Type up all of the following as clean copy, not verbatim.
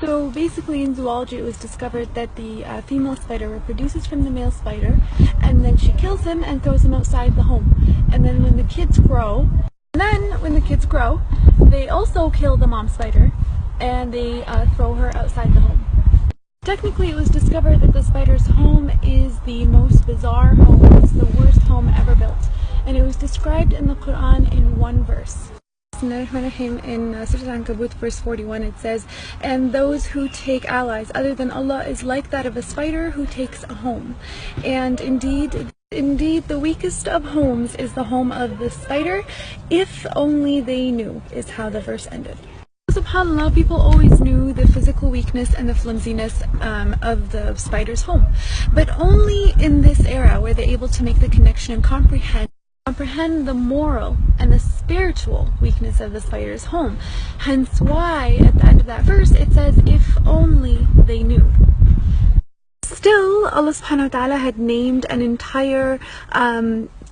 So basically in zoology it was discovered that the female spider reproduces from the male spider, and then she kills him and throws him outside the home. And then when the kids grow, they also kill the mom spider and they throw her outside the home. Technically it was discovered that the spider's home is the most bizarre home. It's the worst home ever built. And it was described in the Quran in one verse. In Surah Al-Ankabut verse 41 it says, "And those who take allies other than Allah is like that of a spider who takes a home. And indeed the weakest of homes is the home of the spider, if only they knew," is how the verse ended. SubhanAllah, people always knew the physical weakness and the flimsiness of the spider's home. But only in this era were they able to make the connection and comprehend the moral and the spiritual weakness of the spider's home. Hence why at the end of that verse it says, "If only they knew." Still, Allah subhanahu wa ta'ala had named an entire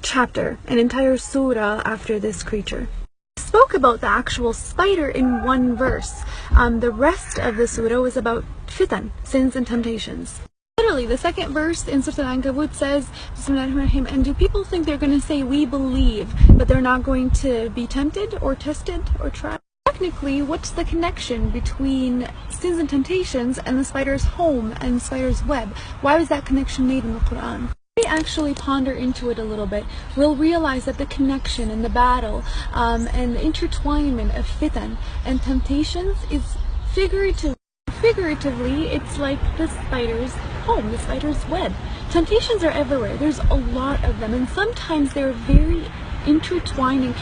chapter, an entire surah after this creature. He spoke about the actual spider in one verse. The rest of the surah was about fitan, sins and temptations. Literally, the second verse in Surah Al-Ankabut says, "Bismillahirrahmanirrahim," and do people think they're going to say we believe, but they're not going to be tempted or tested or tried? Technically, what's the connection between sins and temptations and the spider's home and the spider's web? Why was that connection made in the Quran? If we actually ponder into it a little bit, we'll realize that the connection and the battle and the intertwinement of fitan and temptations is figuratively, it's like the spider's home, the spider's web. Temptations are everywhere. There's a lot of them, and sometimes they're very intertwined and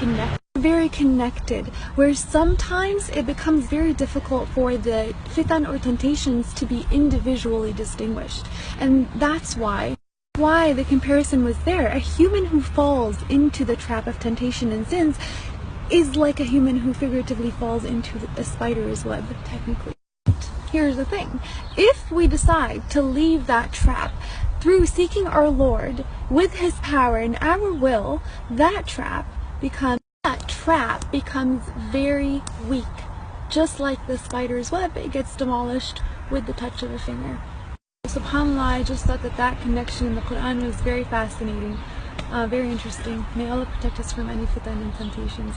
connected, where sometimes it becomes very difficult for the fitan or temptations to be individually distinguished. And that's why the comparison was there. A human who falls into the trap of temptation and sins is like a human who figuratively falls into a spider's web, technically. Here's the thing. If we decide to leave that trap through seeking our Lord with His power and our will, that trap becomes very weak. Just like the spider's web, it gets demolished with the touch of a finger. SubhanAllah, I just thought that connection in the Quran was very fascinating, very interesting. May Allah protect us from any fitan and temptations.